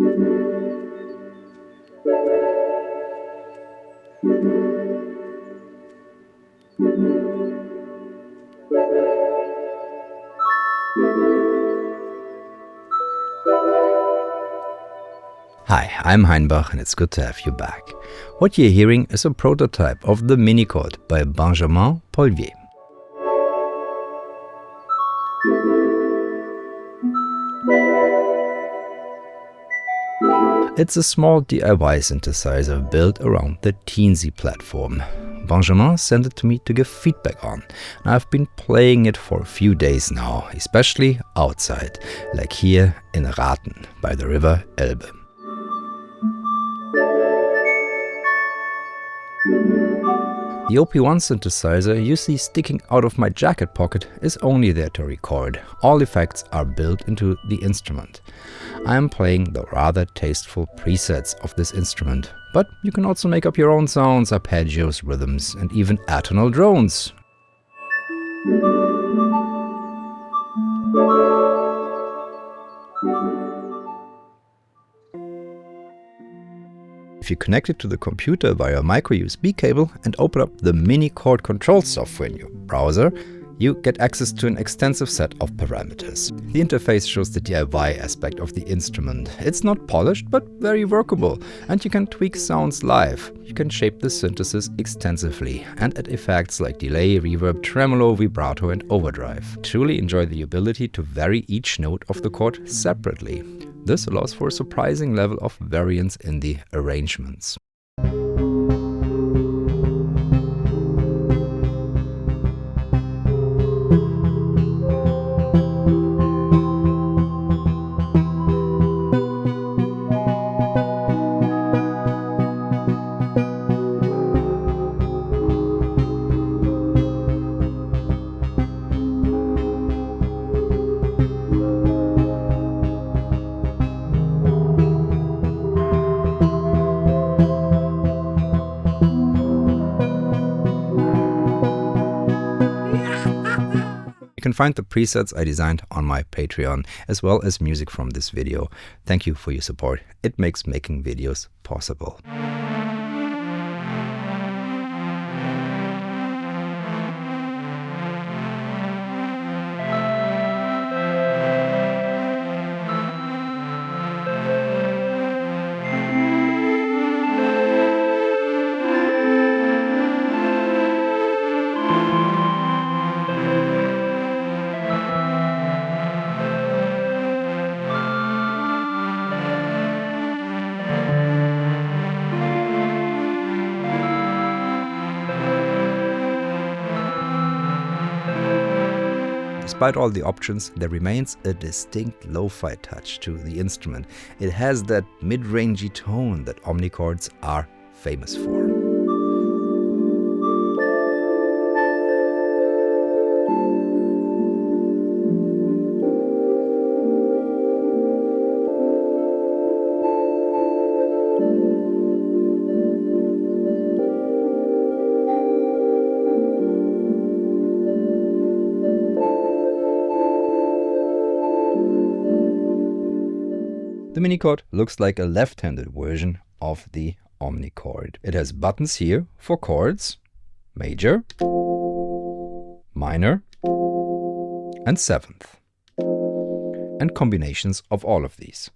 Hi, I'm Heinbach and it's good to have you back. What you're hearing is a prototype of the Minichord by Benjamin Pollier. It's a small DIY synthesizer built around the Teensy platform. Benjamin sent it to me to give feedback on, and I've been playing it for a few days now, especially outside, like here in Raten by the river Elbe. The OP1 synthesizer usually sticking out of my jacket pocket is only there to record. All effects are built into the instrument. I am playing the rather tasteful presets of this instrument, but you can also make up your own sounds, arpeggios, rhythms, and even atonal drones. If you connect it to the computer via a micro USB cable and open up the Minichord control software in your browser, you get access to an extensive set of parameters. The interface shows the DIY aspect of the instrument. It's not polished, but very workable, and you can tweak sounds live. You can shape the synthesis extensively and add effects like delay, reverb, tremolo, vibrato, and overdrive. Truly enjoy the ability to vary each note of the chord separately. This allows for a surprising level of variance in the arrangements. You can find the presets I designed on my Patreon, as well as music from this video. Thank you for your support. It makes making videos possible. Despite all the options, there remains a distinct lo-fi touch to the instrument. It has that mid-rangey tone that Omnichords are famous for. The Minichord looks like a left-handed version of the Omnichord. It has buttons here for chords, major, minor, and seventh, and combinations of all of these.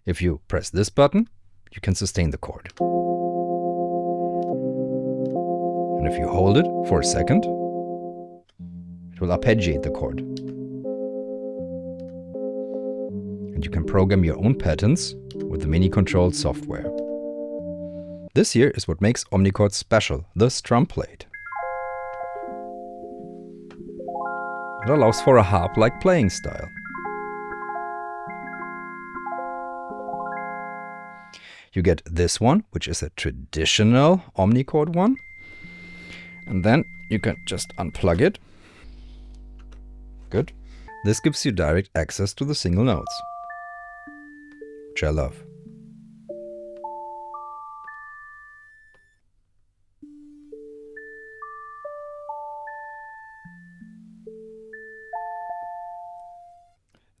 If you press this button, you can sustain the chord. And if you hold it for a second, it will arpeggiate the chord. And you can program your own patterns with the Mini-control software. This here is what makes Omnichord special, the strum plate. It allows for a harp-like playing style. You get this one, which is a traditional Omnichord one. And then you can just unplug it. Good. This gives you direct access to the single notes, which I love.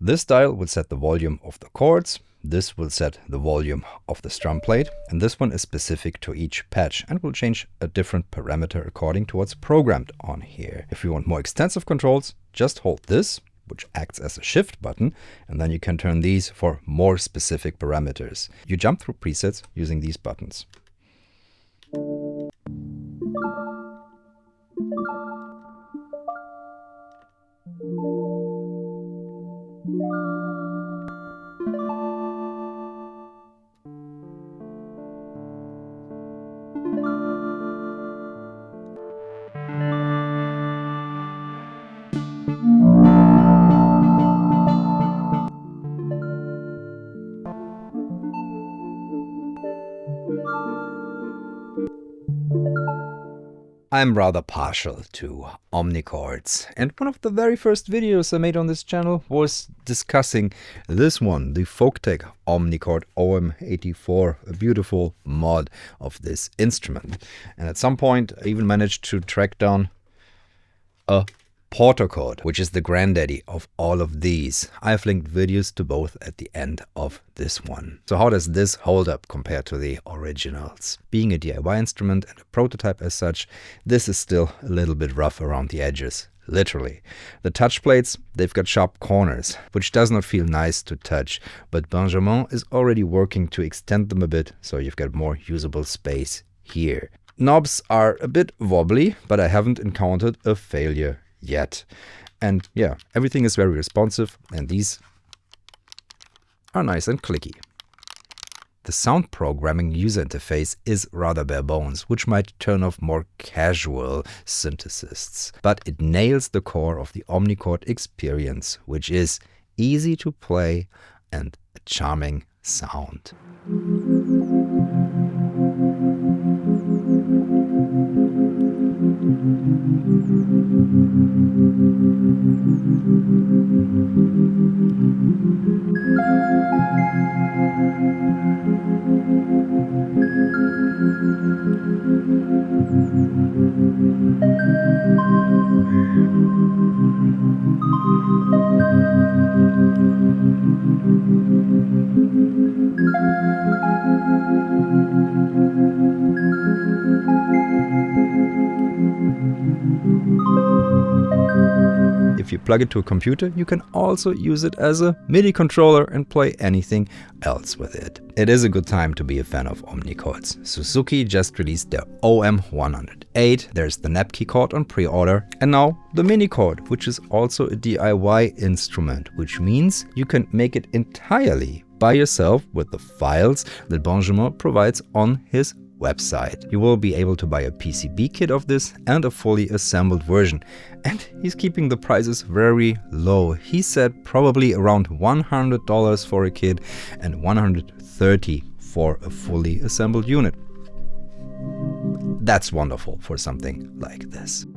This dial will set the volume of the chords. This will set the volume of the strum plate, and this one is specific to each patch and will change a different parameter according to what's programmed on here. If you want more extensive controls, just hold this, which acts as a shift button, and then you can turn these for more specific parameters. You jump through presets using these buttons. I'm rather partial to Omnichords, and one of the very first videos I made on this channel was discussing this one, the Folktech Omnichord OM84, a beautiful mod of this instrument. And at some point I even managed to track down a chord, which is the granddaddy of all of these. I've linked videos to both at the end of this one. So how does this hold up compared to the originals? Being a DIY instrument and a prototype as such, this is still a little bit rough around the edges. Literally. The touch plates, they've got sharp corners, which does not feel nice to touch, but Benjamin is already working to extend them a bit, so you've got more usable space here. Knobs are a bit wobbly, but I haven't encountered a failure yet. And yeah, everything is very responsive, and these are nice and clicky. The sound programming user interface is rather bare bones, which might turn off more casual synthesists, but it nails the core of the Omnichord experience, which is easy to play and a charming sound. If you plug it to a computer, you can also use it as a MIDI controller and play anything else with it. It is a good time to be a fan of Omnichords. Suzuki just released their OM108, there's the Napkey chord on pre-order, and now the Minichord, which is also a DIY instrument, which means you can make it entirely by yourself with the files that Benjamin provides on his website. You will be able to buy a PCB kit of this and a fully assembled version. And he's keeping the prices very low. He said probably around $100 for a kit and $130 for a fully assembled unit. That's wonderful for something like this.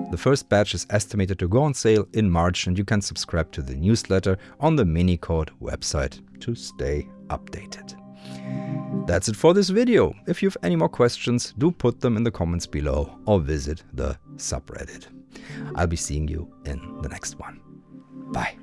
The first batch is estimated to go on sale in March, and you can subscribe to the newsletter on the Minichord website to stay updated. That's it for this video. If you have any more questions, do put them in the comments below or visit the subreddit. I'll be seeing you in the next one. Bye.